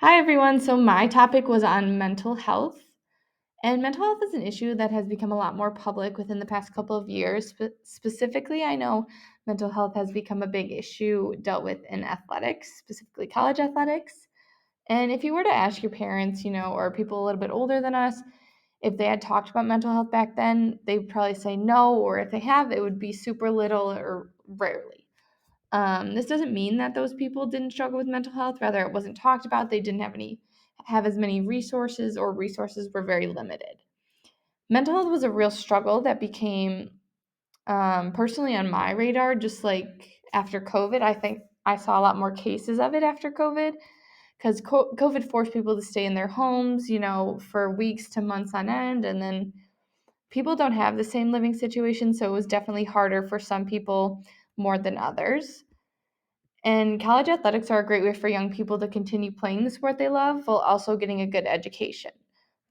Hi, everyone. So, my topic was on mental health. And mental health is an issue that has become a lot more public within the past couple of years. Specifically, I know mental health has become a big issue dealt with in athletics, specifically college athletics. And if you were to ask your parents, or people a little bit older than us, if they had talked about mental health back then, they'd probably say no, or if they have, it would be super little or rarely. This doesn't mean that those people didn't struggle with mental health. Rather, it wasn't talked about. They didn't have as many resources, or resources were very limited. Mental health was a real struggle that became personally on my radar. Just like after COVID, I think I saw a lot more cases of it after COVID because COVID forced people to stay in their homes, for weeks to months on end, and then people don't have the same living situation, so it was definitely harder for some people more than others. And college athletics are a great way for young people to continue playing the sport they love while also getting a good education.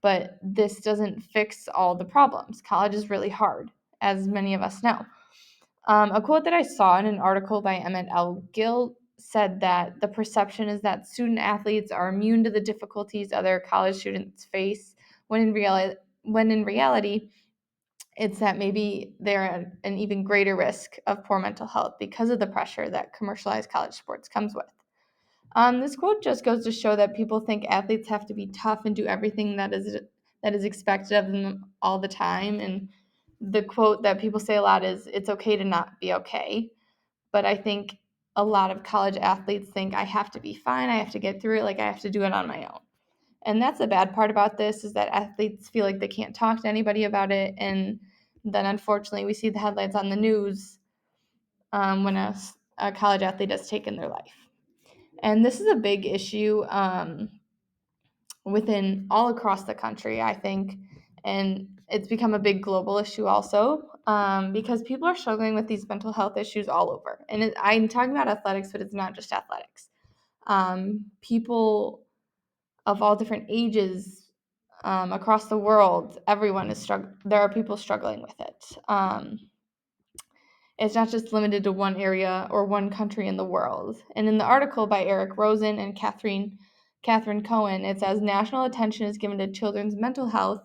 But this doesn't fix all the problems. College is really hard, as many of us know. A quote that I saw in an article by Emmett L. Gill said that the perception is that student athletes are immune to the difficulties other college students face, when in reality, it's that maybe they're at an even greater risk of poor mental health because of the pressure that commercialized college sports comes with. This quote just goes to show that people think athletes have to be tough and do everything that is expected of them all the time. And the quote that people say a lot is, "It's okay to not be okay." But I think a lot of college athletes think I have to be fine. I have to get through it. Like I have to do it on my own. And that's the bad part about this is that athletes feel like they can't talk to anybody about it. And then unfortunately, we see the headlines on the news when a college athlete has taken their life. And this is a big issue within all across the country, I think. And it's become a big global issue also because people are struggling with these mental health issues all over. And I'm talking about athletics, but it's not just athletics. People of all different ages across the world, everyone is struggling. There are people struggling with it. It's not just limited to one area or one country in the world. And in the article by Eric Rosen and Catherine Cohen, it says national attention is given to children's mental health,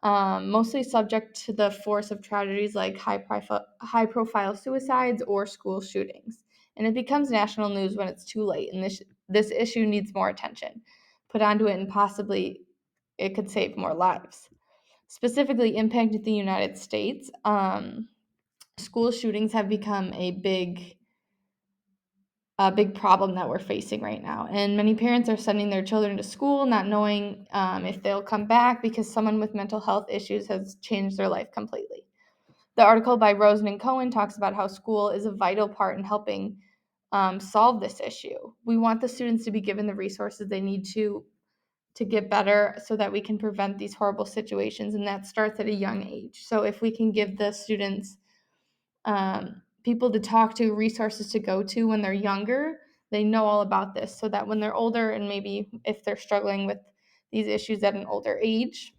mostly subject to the force of tragedies like high profile suicides or school shootings. And it becomes national news when it's too late, and this issue needs more attention put onto it, and possibly it could save more lives. Specifically impacted the United States. School shootings have become a big problem that we're facing right now. And many parents are sending their children to school not knowing if they'll come back because someone with mental health issues has changed their life completely. The article by Rosen and Cohen talks about how school is a vital part in helping solve this issue. We want the students to be given the resources they need to get better so that we can prevent these horrible situations, and that starts at a young age. So if we can give the students people to talk to, resources to go to when they're younger, they know all about this so that when they're older and maybe if they're struggling with these issues at an older age,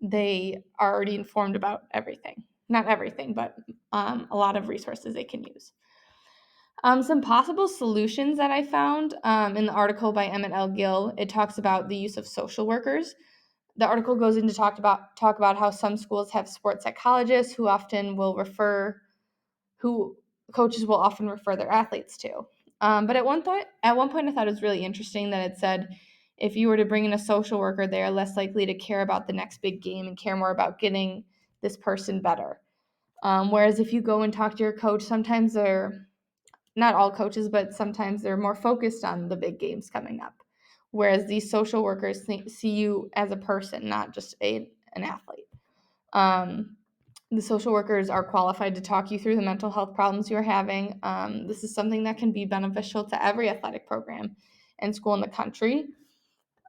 they are already informed about everything. Not everything, but a lot of resources they can use. Some possible solutions that I found in the article by Emmett L. Gill, it talks about the use of social workers. The article goes into talk about how some schools have sports psychologists who coaches will often refer their athletes to. But at one point, I thought it was really interesting that it said if you were to bring in a social worker, they are less likely to care about the next big game and care more about getting this person better. Whereas if you go and talk to your coach, sometimes they're not all coaches, but sometimes they're more focused on the big games coming up. Whereas these social workers see you as a person, not just an athlete. Um, the social workers are qualified to talk you through the mental health problems you're having. This is something that can be beneficial to every athletic program and school in the country.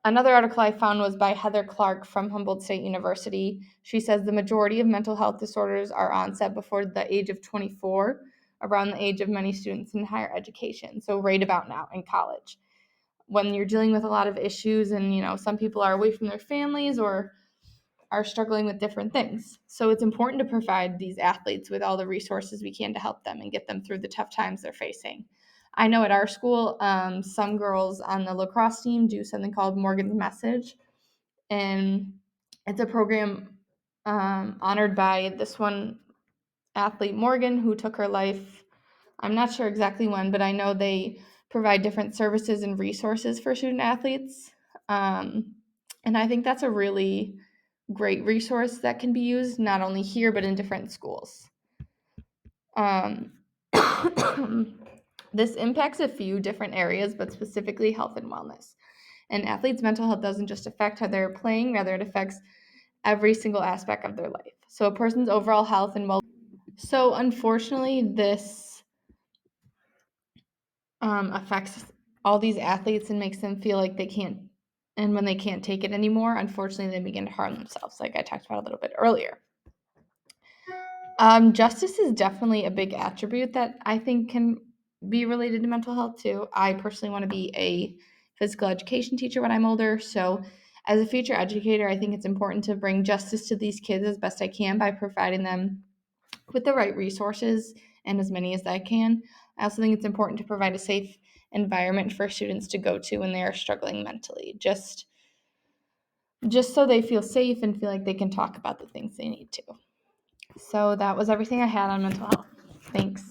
Another article I found was by Heather Clark from Humboldt State University. She says the majority of mental health disorders are onset before the age of 24, around the age of many students in higher education, so right about now in college. When you're dealing with a lot of issues and, some people are away from their families or are struggling with different things. So it's important to provide these athletes with all the resources we can to help them and get them through the tough times they're facing. I know at our school, some girls on the lacrosse team do something called Morgan's Message, and it's a program honored by this one athlete, Morgan, who took her life. I'm not sure exactly when, but I know they provide different services and resources for student athletes. Um, and I think that's a really great resource that can be used not only here, but in different schools. Um, this impacts a few different areas, but specifically health and wellness. And athletes' mental health doesn't just affect how they're playing, rather, it affects every single aspect of their life. So, a person's overall health and well. So, unfortunately, this affects all these athletes and makes them feel like they can't. And when they can't take it anymore, unfortunately, they begin to harm themselves, like I talked about a little bit earlier. Justice is definitely a big attribute that I think can be related to mental health too. I personally want to be a physical education teacher when I'm older. So, as a future educator, I think it's important to bring justice to these kids as best I can by providing them with the right resources and as many as I can. I also think it's important to provide a safe environment for students to go to when they are struggling mentally, just so they feel safe and feel like they can talk about the things they need to. So that was everything I had on mental health. Thanks.